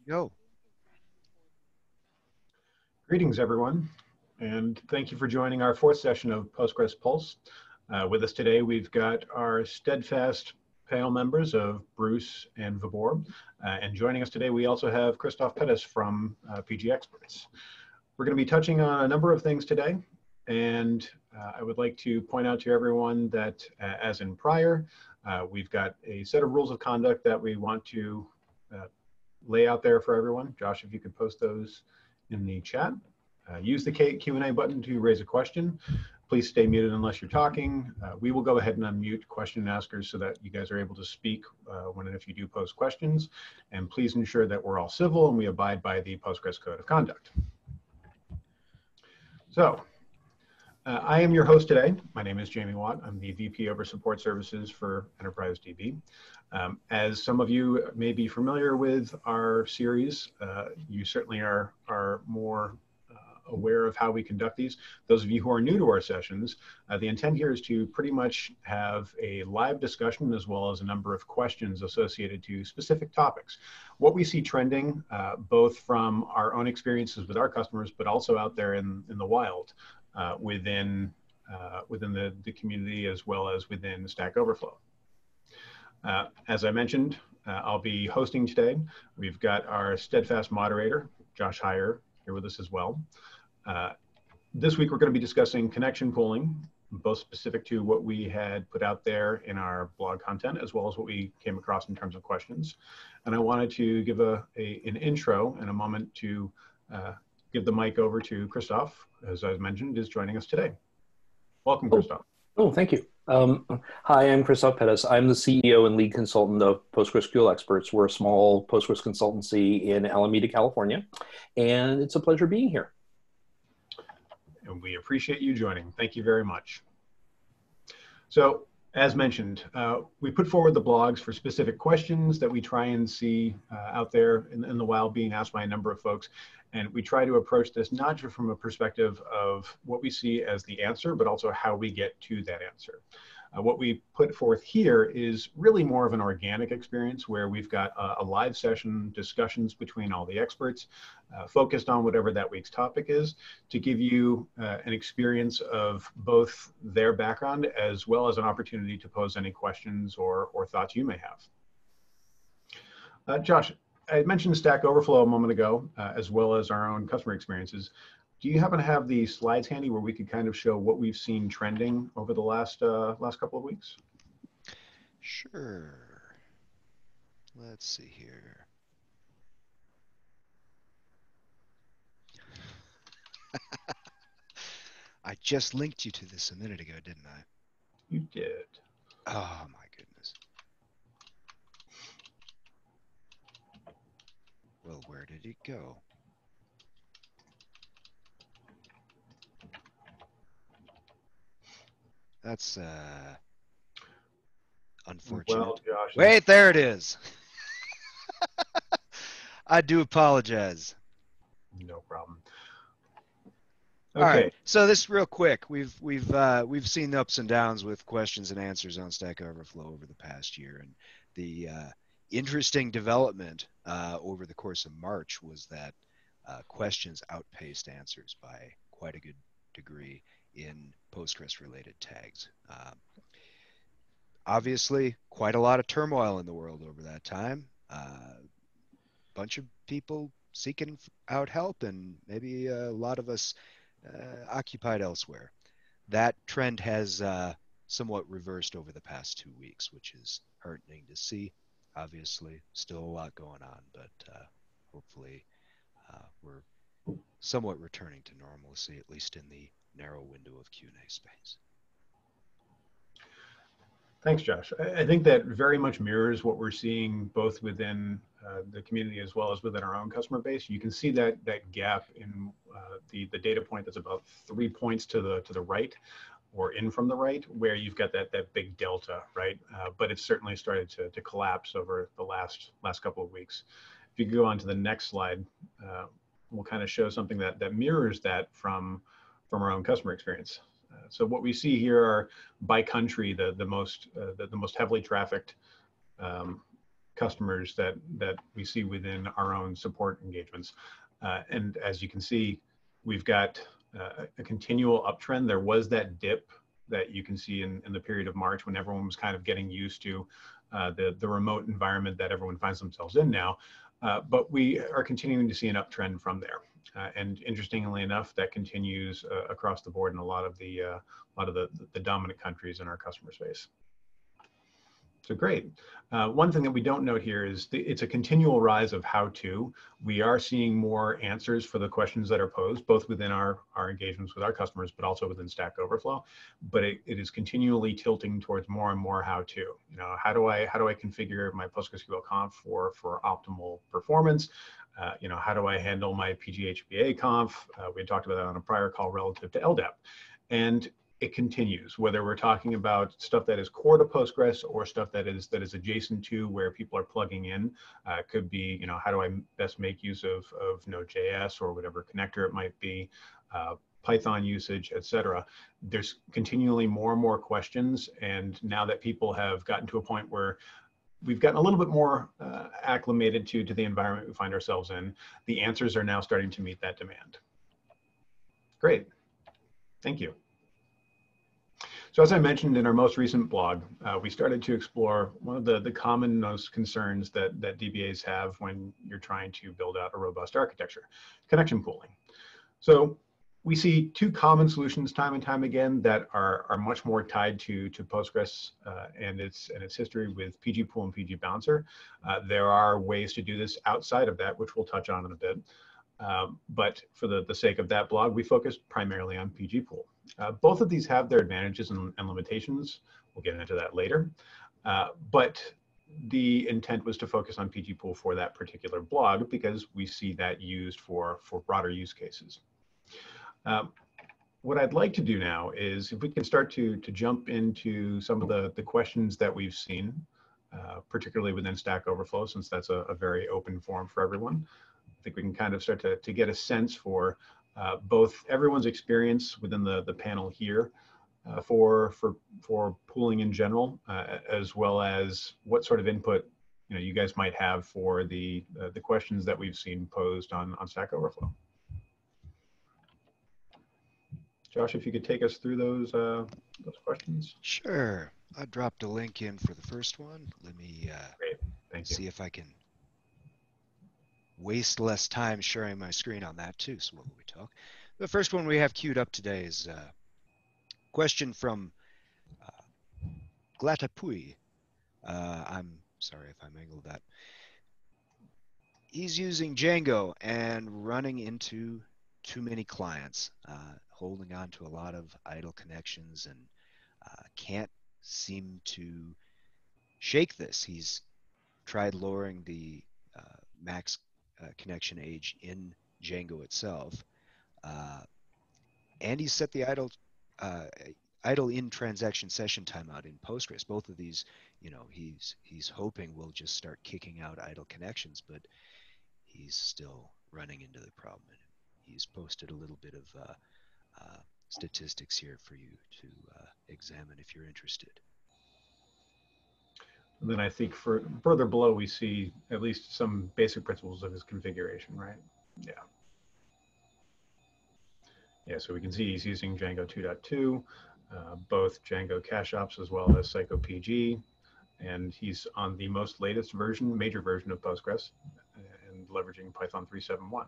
Go. Greetings, everyone, and thank you for joining our fourth session of Postgres Pulse. With us today, we've got our steadfast panel members of Bruce and Vibor, and joining us today, we also have Christoph Pettis from PG Experts. We're going to be touching on a number of things today, and I would like to point out to everyone that, as in prior, we've got a set of rules of conduct that we want to lay out there for everyone. Josh, if you could post those in the chat. Use the Q&A button to raise a question. Please stay muted unless you're talking. We will go ahead and unmute question askers so that you guys are able to speak when and if you do post questions. And please ensure that we're all civil and we abide by the Postgres Code of Conduct. So, I am your host today. My name is Jamie Watt. I'm the VP over Support Services for Enterprise DB. As some of you may be familiar with our series, you certainly are more aware of how we conduct these. Those of you who are new to our sessions, the intent here is to pretty much have a live discussion as well as a number of questions associated to specific topics. What we see trending, both from our own experiences with our customers, but also out there in the wild within the community as well as within Stack Overflow. As I mentioned, I'll be hosting today. We've got our steadfast moderator, Josh Heyer, here with us as well. This week, we're going to be discussing connection pooling, both specific to what we had put out there in our blog content, as well as what we came across in terms of questions. And I wanted to give an intro and a moment to give the mic over to Christoph, as I mentioned, is joining us today. Welcome, Christoph. Oh, thank you. Hi, I'm Christoph Pettis. I'm the CEO and lead consultant of PostgreSQL Experts. We're a small Postgres consultancy in Alameda, California, and it's a pleasure being here. And we appreciate you joining. Thank you very much. So, as mentioned, we put forward the blogs for specific questions that we try and see out there in the wild being asked by a number of folks. And we try to approach this not just from a perspective of what we see as the answer, but also how we get to that answer. What we put forth here is really more of an organic experience where we've got a live session, discussions between all the experts, focused on whatever that week's topic is, to give you an experience of both their background as well as an opportunity to pose any questions or thoughts you may have. Josh, I mentioned Stack Overflow a moment ago, as well as our own customer experiences. Do you happen to have the slides handy where we could kind of show what we've seen trending over the last couple of weeks? Sure. Let's see here. I just linked you to this a minute ago, didn't I? You did. Oh, my goodness. Well, where did it go? That's unfortunate. Well, Josh, wait, there it is. I do apologize. No problem. Okay. All right. So this real quick, we've seen the ups and downs with questions and answers on Stack Overflow over the past year, and the interesting development over the course of March was that questions outpaced answers by quite a good degree in Postgres-related tags. Obviously, quite a lot of turmoil in the world over that time. Bunch of people seeking out help, and maybe a lot of us occupied elsewhere. That trend has somewhat reversed over the past 2 weeks, which is heartening to see. Obviously, still a lot going on, but hopefully we're somewhat returning to normalcy, at least in the narrow window of Q&A space. Thanks, Josh. I think that very much mirrors what we're seeing both within the community as well as within our own customer base. You can see that gap in the data point that's about 3 points to the right or in from the right, where you've got that big delta, right? But it's certainly started to collapse over the last couple of weeks. If you could go on to the next slide, we'll kind of show something that mirrors that from our own customer experience. So what we see here are by country the most heavily trafficked customers that we see within our own support engagements. And as you can see, we've got a continual uptrend. There was that dip that you can see in the period of March when everyone was kind of getting used to the remote environment that everyone finds themselves in now. But we are continuing to see an uptrend from there. And interestingly enough, that continues across the board in a lot of the dominant countries in our customer space. So great. One thing that we don't note here is it's a continual rise of how-to. We are seeing more answers for the questions that are posed, both within our engagements with our customers, but also within Stack Overflow. But it is continually tilting towards more and more how-to. You know, how do I configure my PostgreSQL conf for optimal performance? You know, how do I handle my PGHBA conf? We had talked about that on a prior call relative to LDAP. And it continues, whether we're talking about stuff that is core to Postgres or stuff that is adjacent to where people are plugging in. Could be, you know, how do I best make use of Node.js or whatever connector it might be, Python usage, etc. There's continually more and more questions. And now that people have gotten to a point where we've gotten a little bit more acclimated to the environment we find ourselves in, the answers are now starting to meet that demand. Great, thank you. So as I mentioned in our most recent blog, we started to explore one of the commonest concerns that DBAs have when you're trying to build out a robust architecture: connection pooling. So we see two common solutions time and time again that are much more tied to Postgres and its history with PgPool and PgBouncer. There are ways to do this outside of that, which we'll touch on in a bit. But for the sake of that blog, we focused primarily on PgPool. Both of these have their advantages and limitations. We'll get into that later. But the intent was to focus on PgPool for that particular blog because we see that used for broader use cases. What I'd like to do now is if we can start to jump into some of the questions that we've seen, particularly within Stack Overflow, since that's a very open forum for everyone. I think we can kind of start to get a sense for both everyone's experience within the panel here for pooling in general, as well as what sort of input you guys might have for the questions that we've seen posed on Stack Overflow. Josh, if you could take us through those questions. Sure. I dropped a link in for the first one. Let me Great. Thank you. see if I can waste less time sharing my screen on that too. So while we talk, the first one we have queued up today is a question from Glatapui. I'm sorry if I mangled that. He's using Django and running into too many clients, holding on to a lot of idle connections, and can't seem to shake this. He's tried lowering the max connection age in Django itself, and he set the idle in transaction session timeout in Postgres. Both of these, he's hoping will just start kicking out idle connections, but he's still running into the problem. He's posted a little bit of statistics here for you to examine if you're interested. And then I think for further below, we see at least some basic principles of his configuration, right? Yeah. Yeah, so we can see he's using Django 2.2, both Django cache ops as well as PsychoPG, and he's on the most latest version, major version of Postgres, and leveraging Python 3.7.1.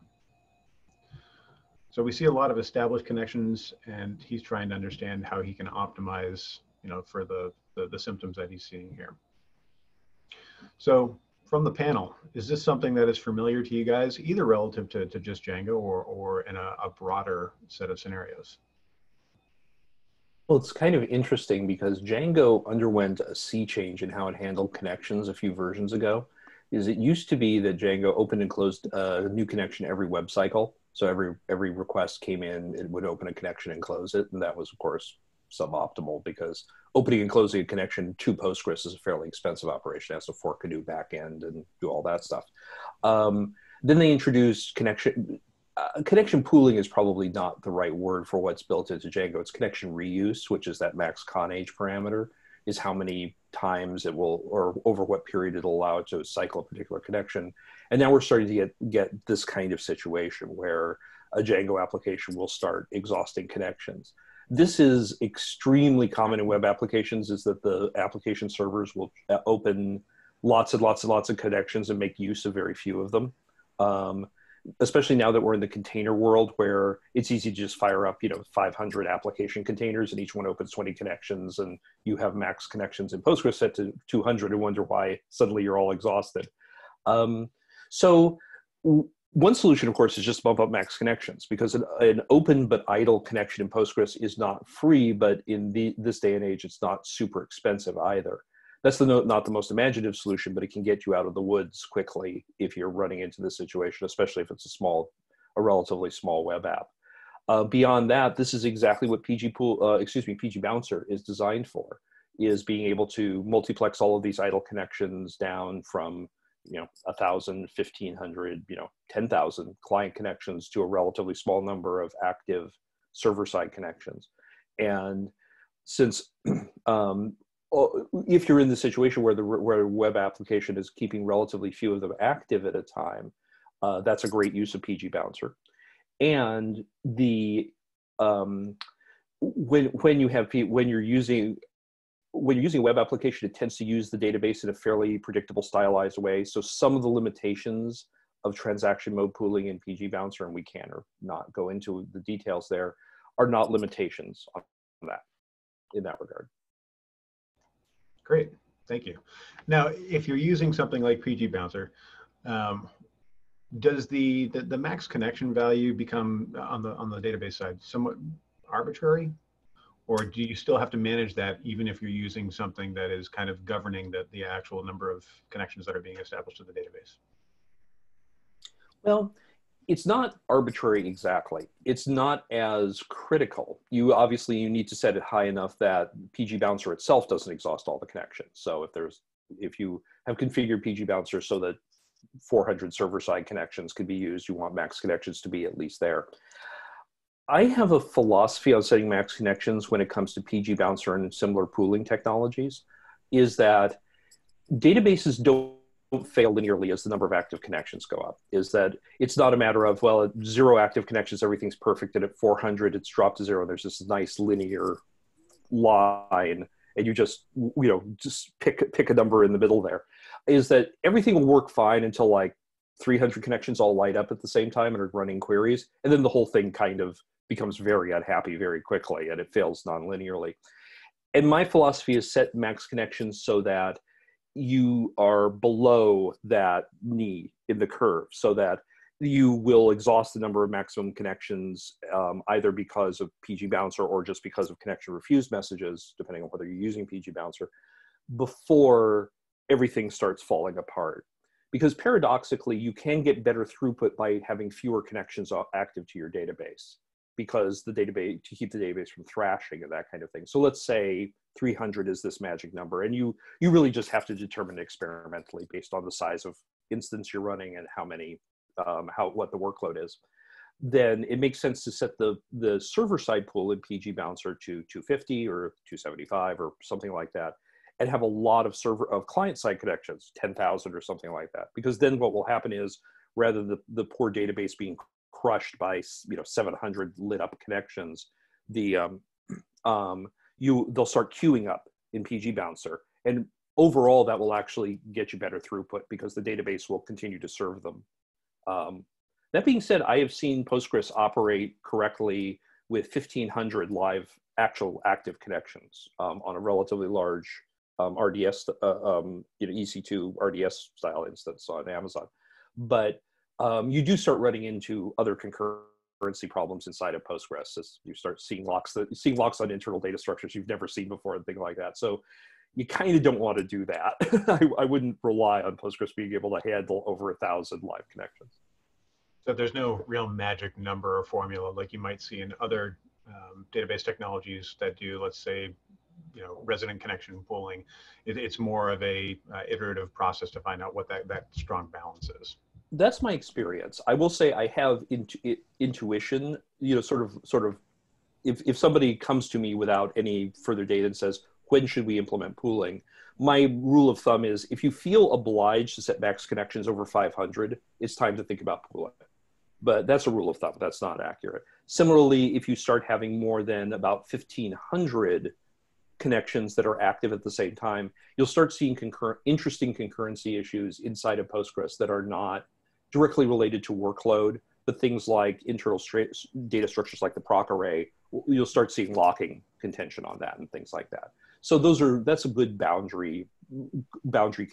So we see a lot of established connections, and he's trying to understand how he can optimize, for the symptoms that he's seeing here. So from the panel, is this something that is familiar to you guys, either relative to just Django or in a broader set of scenarios? Well, it's kind of interesting because Django underwent a sea change in how it handled connections a few versions ago. It used to be that Django opened and closed a new connection every web cycle. So every request came in, it would open a connection and close it. And that was, of course, suboptimal because opening and closing a connection to Postgres is a fairly expensive operation. It has to fork a new backend and do all that stuff. Then they introduced connection pooling is probably not the right word for what's built into Django. It's connection reuse, which is that max con age parameter. is how many times it will, or over what period it'll allow it to cycle a particular connection. And now we're starting to get this kind of situation where a Django application will start exhausting connections. This is extremely common in web applications, is that the application servers will open lots and lots and lots of connections and make use of very few of them. Especially now that we're in the container world, where it's easy to just fire up, 500 application containers and each one opens 20 connections, and you have max connections in Postgres set to 200 and wonder why suddenly you're all exhausted. So one solution, of course, is just bump up max connections, because an open but idle connection in Postgres is not free, but in this day and age, it's not super expensive either. That's not the most imaginative solution, but it can get you out of the woods quickly if you're running into this situation, especially if it's a relatively small web app. Beyond that, this is exactly what PgBouncer is designed for, is being able to multiplex all of these idle connections down from 1,000, 1,500, 10,000 client connections to a relatively small number of active server-side connections. And since if you're in the situation where a web application is keeping relatively few of them active at a time, that's a great use of PgBouncer. And when you're using a web application, it tends to use the database in a fairly predictable, stylized way. So some of the limitations of transaction mode pooling in PgBouncer, and we can or not go into the details there, are not limitations on that in that regard. Great, thank you. Now, if you're using something like PgBouncer, does the max connection value become on the database side somewhat arbitrary? Or do you still have to manage that even if you're using something that is kind of governing the actual number of connections that are being established to the database? Well, it's not arbitrary exactly. It's not as critical. You need to set it high enough that PgBouncer itself doesn't exhaust all the connections. So if you have configured PgBouncer so that 400 server-side connections could be used, you want max connections to be at least there. I have a philosophy on setting max connections when it comes to PgBouncer and similar pooling technologies, is that databases don't fail linearly as the number of active connections go up. Is that it's not a matter of, well, at 0 active connections, everything's perfect, and at 400, it's dropped to 0. There's this nice linear line, and you just pick a number in the middle there. Is that everything will work fine until like 300 connections all light up at the same time and are running queries, and then the whole thing kind of becomes very unhappy very quickly, and it fails non-linearly. And my philosophy is set max connections so that you are below that knee in the curve, so that you will exhaust the number of maximum connections either because of PgBouncer or just because of connection refused messages, depending on whether you're using PgBouncer, before everything starts falling apart. Because paradoxically, you can get better throughput by having fewer connections active to your database, because to keep the database from thrashing and that kind of thing. So let's say 300 is this magic number, and you really just have to determine experimentally based on the size of instance you're running and what the workload is. Then it makes sense to set the server side pool in PgBouncer to 250 or 275 or something like that, and have a lot of client side connections, 10,000 or something like that. Because then what will happen is, rather than the poor database being crushed by 700 lit up connections, they'll start queuing up in PgBouncer, and overall that will actually get you better throughput because the database will continue to serve them. That being said, I have seen Postgres operate correctly with 1,500 live actual active connections on a relatively large RDS, EC2 RDS style instance on Amazon. But you do start running into other concurrency problems inside of Postgres as you start seeing locks on internal data structures you've never seen before and things like that. So you kind of don't want to do that. I wouldn't rely on Postgres being able to handle over 1,000 live connections. So there's no real magic number or formula like you might see in other database technologies that do, let's say, resident connection pooling. It's more of a iterative process to find out what that strong balance is. That's my experience. I will say I have intuition, sort of if somebody comes to me without any further data and says, when should we implement pooling? My rule of thumb is if you feel obliged to set max connections over 500, it's time to think about pooling. But that's a rule of thumb. That's not accurate. Similarly, if you start having more than about 1,500 connections that are active at the same time, you'll start seeing interesting concurrency issues inside of Postgres that are not directly related to workload, but things like internal data structures like the proc array, you'll start seeing locking contention on that and things like that. So that's a good boundary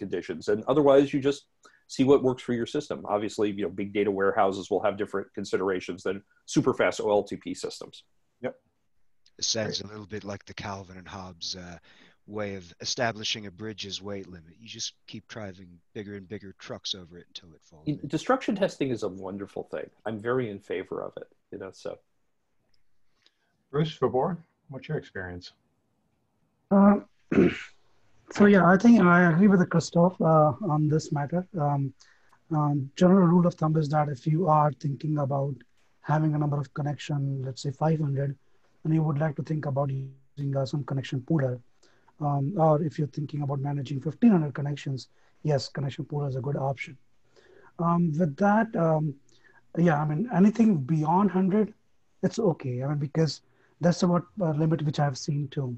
conditions. And otherwise, you just see what works for your system. Obviously, big data warehouses will have different considerations than super fast OLTP systems. Yep. It sounds a little bit like the Calvin and Hobbes way of establishing a bridge's weight limit. You just keep driving bigger and bigger trucks over it until it falls in. Destruction testing is a wonderful thing. I'm very in favor of it. So. Bruce Vabor, what's your experience? So yeah, I think I agree with Christoph on this matter. General rule of thumb is that if you are thinking about having a number of connection, let's say 500, and you would like to think about using some connection pooler, or if you're thinking about managing 1,500 connections, yes, connection pooler is a good option. With that, yeah, I mean, anything beyond 100, it's okay. I mean, because that's about limit which I've seen too.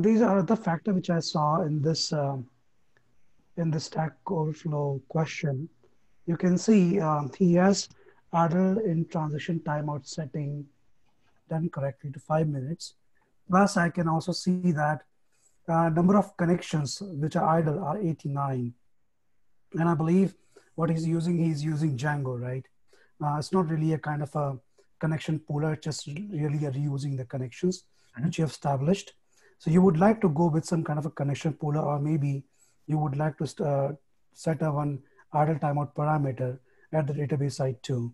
These are the factor which I saw in this Stack Overflow question. You can see he has idle in transition timeout setting done correctly to 5 minutes. Plus, I can also see that number of connections which are idle are 89. And I believe what he's using Django, right? It's not really a kind of a connection pooler, just really a reusing the connections which you have established. So you would like to go with some kind of a connection pooler, or maybe you would like to set a one idle timeout parameter at the database side too.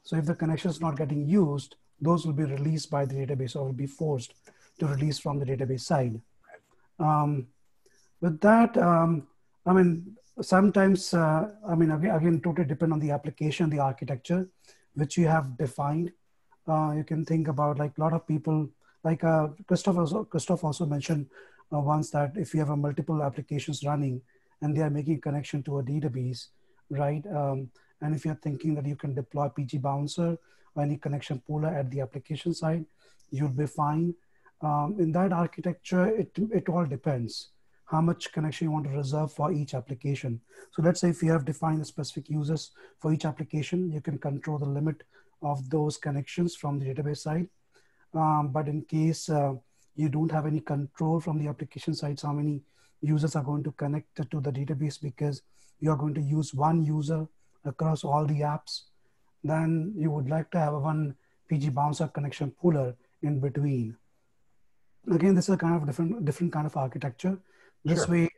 So if the connection is not getting used, those will be released by the database or will be forced to release from the database side. With that, I mean, sometimes, I mean, again, totally depend on the application, the architecture, which you have defined. You can think about like a lot of people, like Christoph also mentioned once that if you have a multiple applications running and they are making a connection to a database, right? And if you're thinking that you can deploy PG bouncer or any connection pooler at the application side, you'll be fine. In that architecture, it all depends how much connection you want to reserve for each application. So let's say if you have defined the specific users for each application, you can control the limit of those connections from the database side. But in case you don't have any control from the application side, so how many users are going to connect to the database because you are going to use one user across all the apps, then you would like to have a one PG bouncer connection pooler in between. Again, this is a kind of different kind of architecture. This Sure. way,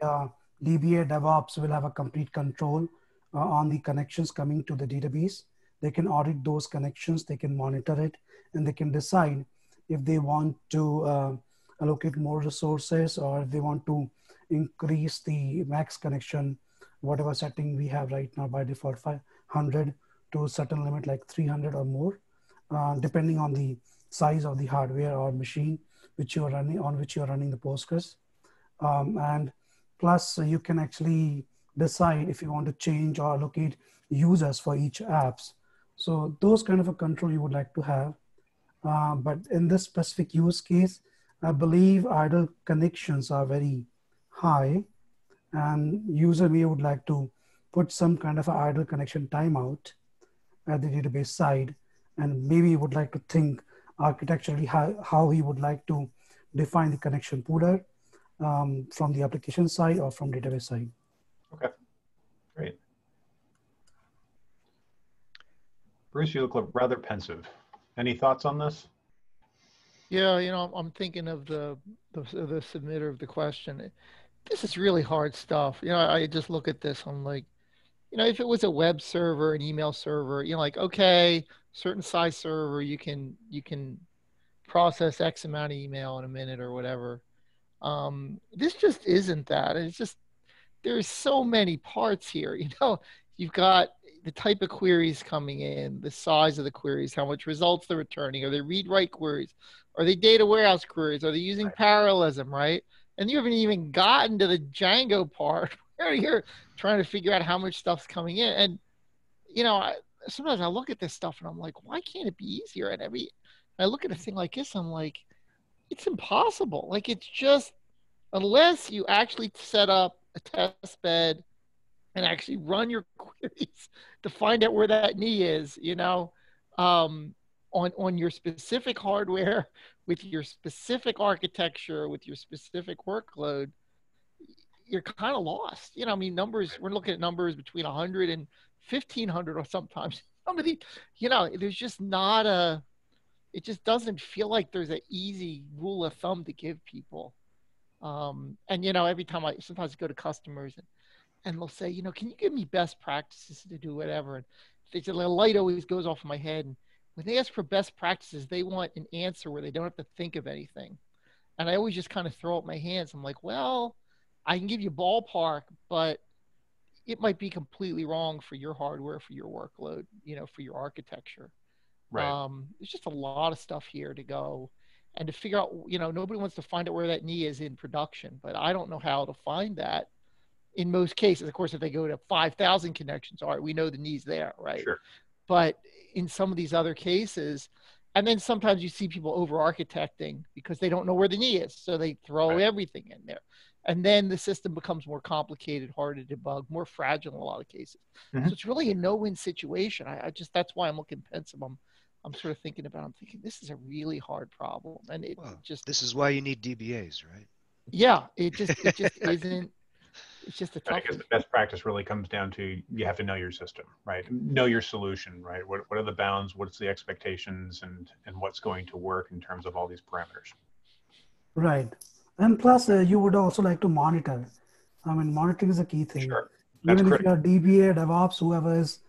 DBA DevOps will have a complete control on the connections coming to the database. They can audit those connections, they can monitor it, and they can decide if they want to allocate more resources or if they want to increase the max connection, whatever setting we have right now by default 500 to a certain limit like 300 or more, depending on the size of the hardware or machine which you are running the Postgres. And plus you can actually decide if you want to change or allocate users for each apps. So those kind of a control you would like to have. But in this specific use case, I believe idle connections are very high and user may would like to put some kind of an idle connection timeout at the database side. And maybe would like to think architecturally how he would like to define the connection pooler from the application side or from database side. Okay, great. Bruce, you look rather pensive. Any thoughts on this? Yeah, I'm thinking of the submitter of the question. This is really hard stuff. I just look at this. I'm like, if it was a web server, an email server, like, okay, certain size server, you can process X amount of email in a minute or whatever. This just isn't that. It's just, there's so many parts here. You've got the type of queries coming in, the size of the queries, how much results they're returning. Are they read-write queries? Are they data warehouse queries? Are they using parallelism, right? And you haven't even gotten to the Django part where you're trying to figure out how much stuff's coming in. And, you know, sometimes I look at this stuff and I'm like, why can't it be easier? And I look at a thing like this, I'm like, it's impossible. Like, it's just, unless you actually set up a test bed and actually run your queries to find out where that knee is, you know, on your specific hardware, with your specific architecture, with your specific workload, you're kind of lost. You know, I mean, numbers, we're looking at numbers between 100 and 1,500 or sometimes. Somebody, you know, there's just not a, it just doesn't feel like there's an easy rule of thumb to give people. And, you know, every time sometimes I go to customers and they'll say, you know, can you give me best practices to do whatever? And they say, the light always goes off in my head. And when they ask for best practices, they want an answer where they don't have to think of anything. And I always just kind of throw up my hands. I'm like, well, I can give you ballpark, but it might be completely wrong for your hardware, for your workload, you know, for your architecture. Right. There's just a lot of stuff here to go. And to figure out, you know, nobody wants to find out where that knee is in production, but I don't know how to find that in most cases. Of course, if they go to 5,000 connections, all right, we know the knee's there, right? Sure. But in some of these other cases, and then sometimes you see people over architecting because they don't know where the knee is. So they throw everything in there. And then the system becomes more complicated, harder to debug, more fragile in a lot of cases. So it's really a no-win situation. I just, that's why I'm looking pensive. I'm sort of thinking about, I'm thinking this is a really hard problem. And it just, this is why you need DBAs, right? yeah, it just isn't, it's just a tough because the best practice really comes down to, you have to know your system, right? Know your solution, right? What are the bounds? What's the expectations, and what's going to work in terms of all these parameters? Right. And plus, you would also like to monitor. I mean, monitoring is a key thing. Sure. That's Even if critical. you're DBA, DevOps, whoever is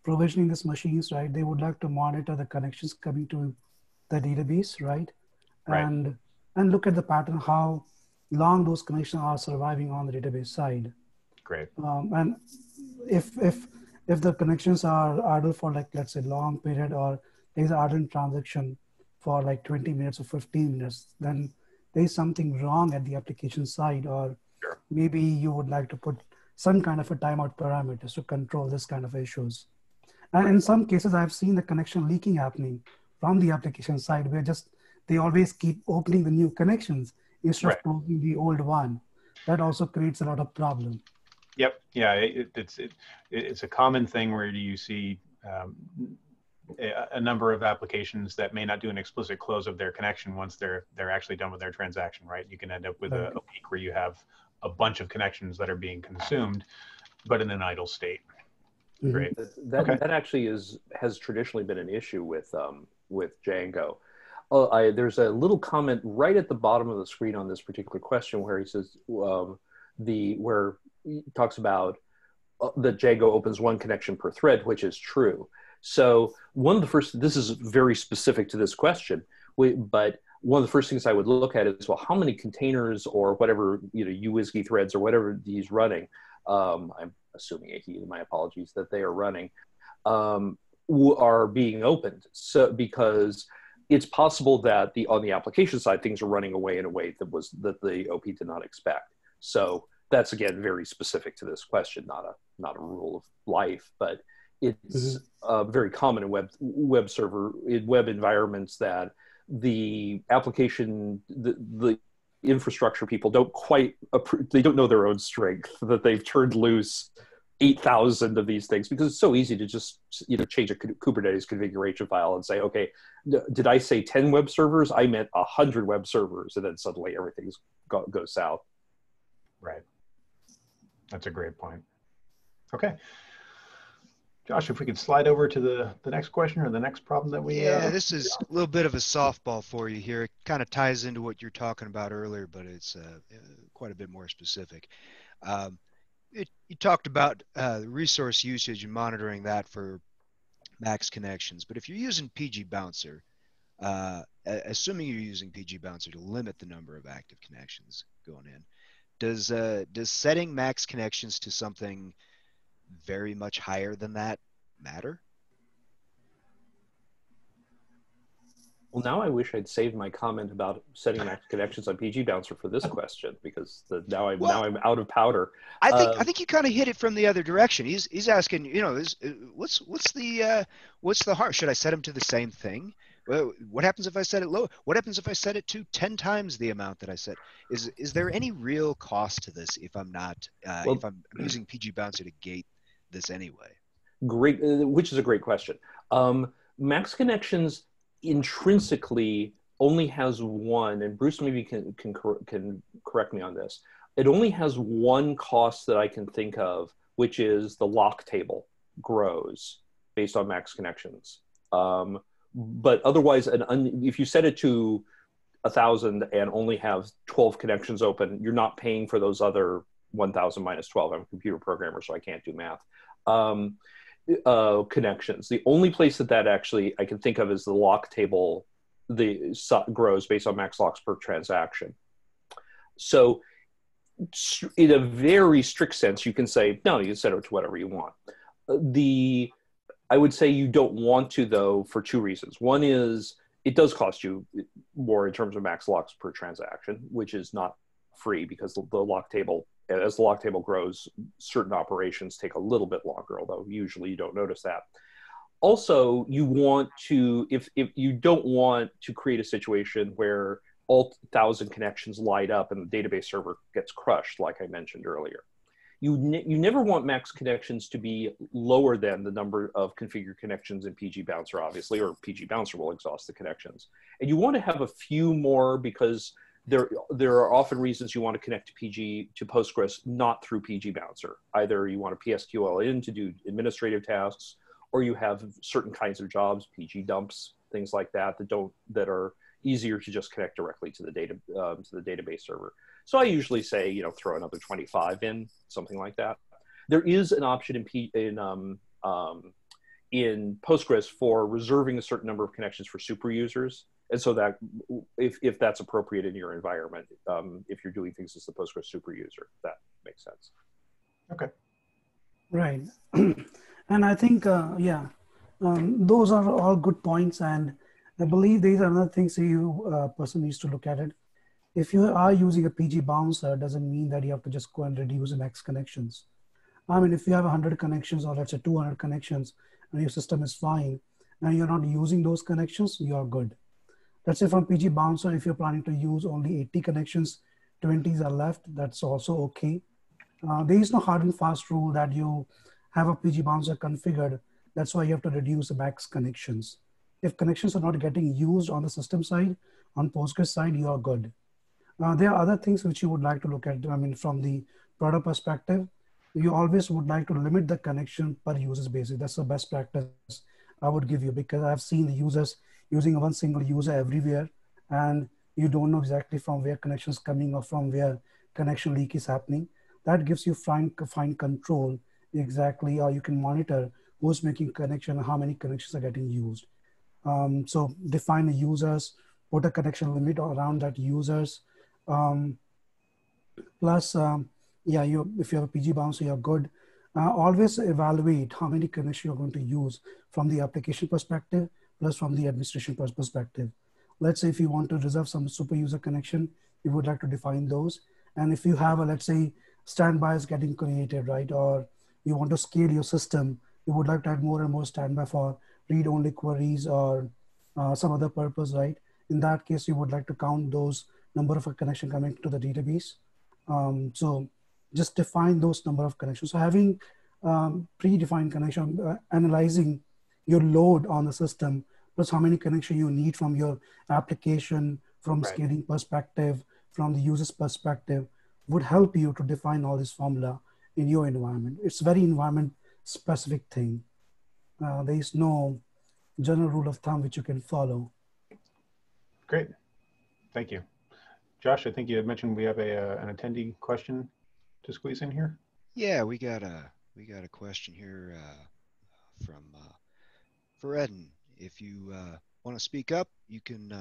provisioning these machines, right, they would like to monitor the connections coming to the database, right? Right. And look at the pattern, how long those connections are surviving on the database side. Great. And if the connections are idle for, like, let's say long period, or there's an ardent transaction for like 20 minutes or 15 minutes, then there's something wrong at the application side, or maybe you would like to put some kind of a timeout parameters to control this kind of issues. And in some cases, I've seen the connection leaking happening from the application side, where just they always keep opening the new connections instead of closing the old one. That also creates a lot of problem. Yep. Yeah. It's a common thing where you see a number of applications that may not do an explicit close of their connection once they're actually done with their transaction, right? You can end up with a week where you have a bunch of connections that are being consumed, but in an idle state. Great. That actually has traditionally been an issue with Django. There's a little comment right at the bottom of the screen on this particular question where he says where he talks about that Django opens one connection per thread, which is true. So one of the first, this is very specific to this question, but one of the first things I would look at is, well, how many containers or whatever, you know, UWSGI threads or whatever he's running, I'm assuming a he, my apologies, that they are running, are being opened. So because it's possible that on the application side, things are running away in a way that the OP did not expect. So that's, again, very specific to this question, not a rule of life, but it's very common in web environments that the application, the infrastructure people they don't know their own strength, that they've turned loose 8,000 of these things, because it's so easy to just, you know, change a Kubernetes configuration file and say, okay, did I say 10 web servers? I meant 100 web servers, and then suddenly everything goes south. Right. That's a great point. Okay. Josh, if we could slide over to the next question or the next problem that we... Yeah, this is a little bit of a softball for you here. It kind of ties into what you're talking about earlier, but it's quite a bit more specific. You talked about resource usage and monitoring that for max connections, but if you're using PG Bouncer, assuming you're using PG Bouncer to limit the number of active connections going in, does setting max connections to something very much higher than that matter? Well, now I wish I'd saved my comment about setting max connections on PG Bouncer for this question, because now Well, I'm out of powder. I think you kind of hit it from the other direction. He's asking, what's the harm? Should I set him to the same thing? Well, what happens if I set it low? What happens if I set it to 10 times the amount that I set? Is there any real cost to this if I'm not if Well, I'm using PG Bouncer to gate this anyway? great, which is a great question. Max connections intrinsically only has one, and Bruce maybe can correct me on this. It only has one cost that I can think of, which is the lock table grows based on max connections. But otherwise, if you set it to 1,000 and only have 12 connections open, you're not paying for those other 1,000 minus 12. I'm a computer programmer, so I can't do math. Connections. The only place that actually I can think of is the lock table grows based on max locks per transaction. So in a very strict sense, you can say, no, you can set it to whatever you want. I would say you don't want to, though, for two reasons. One is it does cost you more in terms of max locks per transaction, which is not free, because the lock table, as the lock table grows, certain operations take a little bit longer, although usually you don't notice that. Also, you want to, if you don't want to create a situation where all 1,000 connections light up and the database server gets crushed, like I mentioned earlier. You never want max connections to be lower than the number of configured connections in PG Bouncer, obviously, or PG Bouncer will exhaust the connections. And you want to have a few more, because there are often reasons you want to connect to Postgres not through PG Bouncer. Either you want a PSQL in to do administrative tasks, or you have certain kinds of jobs, PG dumps, things like that, that are easier to just connect directly to the database server. So I usually say, throw another 25 in, something like that. There is an option in Postgres for reserving a certain number of connections for super users. And so that if that's appropriate in your environment, if you're doing things as the Postgres super user, that makes sense. Okay. Right. And I think, those are all good points. And I believe these are other things you person needs to look at it. If you are using a PG bouncer, doesn't mean that you have to just go and reduce the max connections. I mean, if you have 100 connections, or let's say 200 connections, and your system is fine, and you're not using those connections, you are good. Let's say from PG bouncer, if you're planning to use only 80 connections, 20s are left, that's also okay. There is no hard and fast rule that you have a PG bouncer configured. That's why you have to reduce the max connections. If connections are not getting used on the system side, on Postgres side, you are good. There are other things which you would like to look at. I mean, from the product perspective, you always would like to limit the connection per user basis. That's the best practice I would give you, because I've seen the users using one single user everywhere, and you don't know exactly from where connection is coming or from where connection leak is happening. That gives you fine control exactly, or you can monitor who's making connection and how many connections are getting used. So define the users, put a connection limit around that users. Plus, if you have a PG bouncer, you're good. Always evaluate how many connections you're going to use from the application perspective, plus from the administration perspective. Let's say if you want to reserve some super user connection, you would like to define those. And if you have let's say, standby is getting created, right? Or you want to scale your system, you would like to add more and more standby for read-only queries or some other purpose, right? In that case, you would like to count those number of connection coming to the database. So just define those number of connections. So having predefined connection, analyzing your load on the system, plus how many connections you need from your application, from Right. scaling perspective, from the user's perspective, would help you to define all this formula in your environment. It's very environment specific thing. There is no general rule of thumb which you can follow. Great. Thank you. Josh, I think you had mentioned we have an attendee question to squeeze in here. Yeah, we got a question here from for Eden. If you want to speak up, you can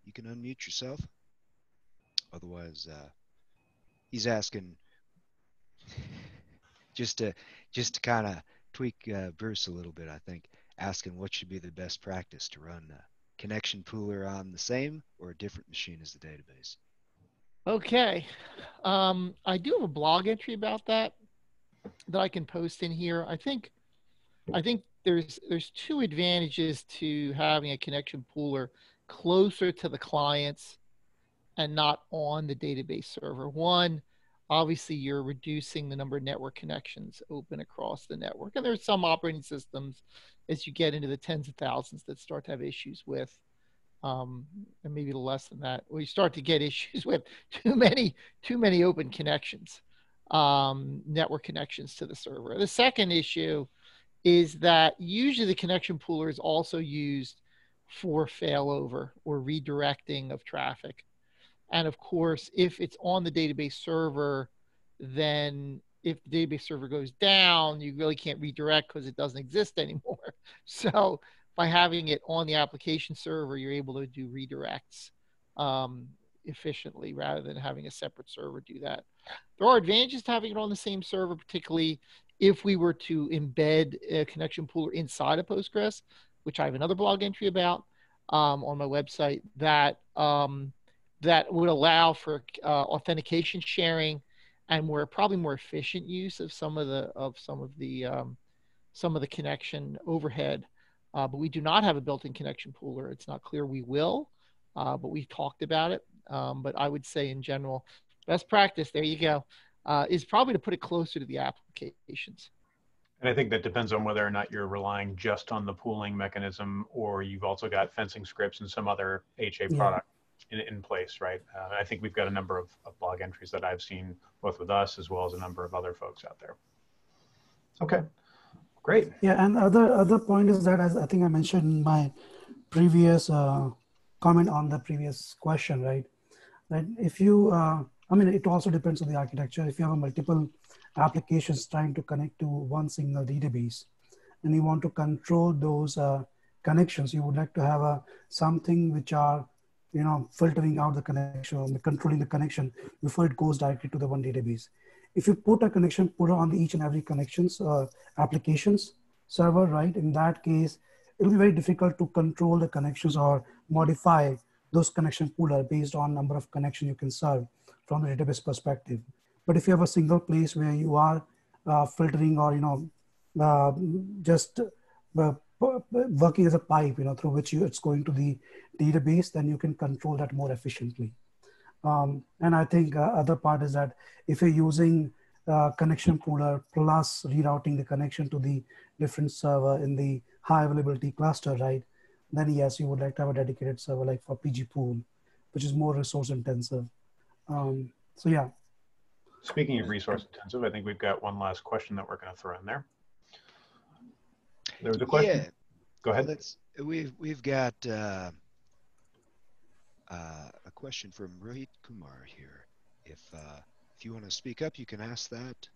unmute yourself. Otherwise, he's asking just to kind of tweak Bruce a little bit, I think, asking what should be the best practice to run a connection pooler on the same or a different machine as the database. Okay. I do have a blog entry about that I can post in here. I think there's two advantages to having a connection pooler closer to the clients and not on the database server. One, obviously you're reducing the number of network connections open across the network. And there's some operating systems as you get into the tens of thousands that start to have issues with, and maybe less than that, where you start to get issues with too many open connections, network connections to the server. The second issue is that usually the connection pooler is also used for failover or redirecting of traffic. And of course, if it's on the database server, then if the database server goes down, you really can't redirect because it doesn't exist anymore. So by having it on the application server, you're able to do redirects efficiently rather than having a separate server do that. There are advantages to having it on the same server, particularly if we were to embed a connection pooler inside of Postgres, which I have another blog entry about on my website, that that would allow for authentication sharing and probably more efficient use of some of the connection overhead. But we do not have a built-in connection pooler. It's not clear we will, but we've talked about it. But I would say in general, best practice, there you go, is probably to put it closer to the applications. And I think that depends on whether or not you're relying just on the pooling mechanism or you've also got fencing scripts and some other HA product in place, right? I think we've got a number of blog entries that I've seen both with us as well as a number of other folks out there. Okay, great. Yeah, and other point is that, as I think I mentioned in my previous comment on the previous question, right? That if you, I mean, it also depends on the architecture. If you have multiple applications trying to connect to one single database, and you want to control those connections, you would like to have something which are, you know, filtering out the connection, controlling the connection before it goes directly to the one database. If you put a connection pooler on each and every connections applications server, right? In that case, it'll be very difficult to control the connections or modify those connection pooler based on number of connection you can serve from the database perspective. But if you have a single place where you are filtering or, you know, just working as a pipe, you know, through which it's going to the database, then you can control that more efficiently. And I think other part is that if you're using connection pooler plus rerouting the connection to the different server in the high availability cluster, right? Then yes, you would like to have a dedicated server like for PgPool, which is more resource intensive. So yeah. Speaking of resource intensive, I think we've got one last question that we're going to throw in there. There was a question. Yeah. Go ahead. We've got a question from Rohit Kumar here. If you want to speak up, you can ask that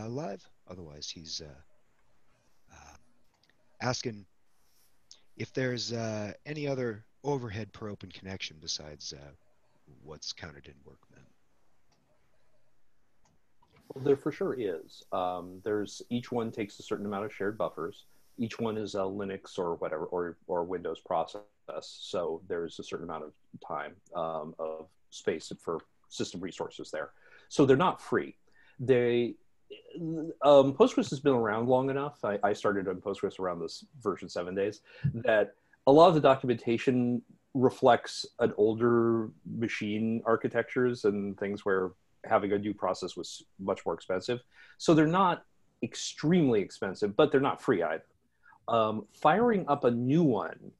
live. Otherwise, he's asking if there's any other overhead per open connection besides what's counted in Workman. Well, there for sure is. Each one takes a certain amount of shared buffers. Each one is a Linux or whatever, or Windows process. So there's a certain amount of time of space for system resources there. So they're not free. Postgres has been around long enough. I started on Postgres around this version 7 days, that a lot of the documentation reflects an older machine architectures and things where having a new process was much more expensive. So they're not extremely expensive, but they're not free either. Firing up a new one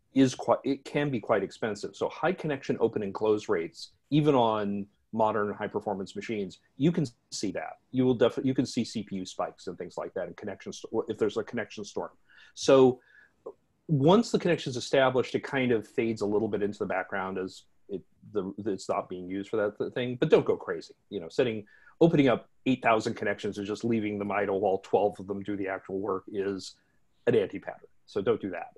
can be quite expensive. So high connection open and close rates, even on modern high performance machines, you can see that. You can see CPU spikes and things like that, and if there's a connection storm. So once the connection is established, it kind of fades a little bit into the background as it's not being used for that thing. But don't go crazy. You know, opening up 8,000 connections and just leaving them idle while 12 of them do the actual work is an anti-pattern. So don't do that.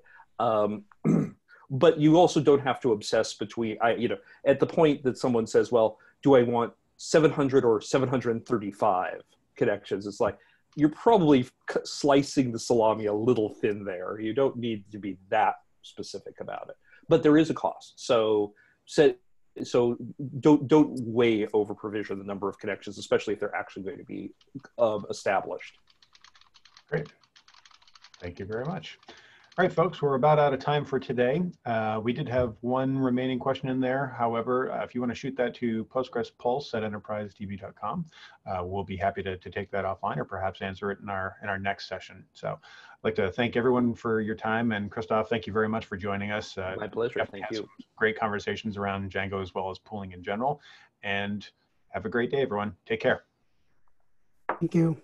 But you also don't have to obsess between, at the point that someone says, well, do I want 700 or 735 connections? It's like, you're probably slicing the salami a little thin there. You don't need to be that specific about it, but there is a cost. So don't way over provision the number of connections, especially if they're actually going to be established. Great. Thank you very much. All right, folks, we're about out of time for today. We did have one remaining question in there. However, if you want to shoot that to postgrespulse@enterprisedb.com, we'll be happy to take that offline or perhaps answer it in our next session. So I'd like to thank everyone for your time. And Christoph, thank you very much for joining us. My pleasure. Thank you. Great conversations around Django as well as pooling in general. And have a great day, everyone. Take care. Thank you.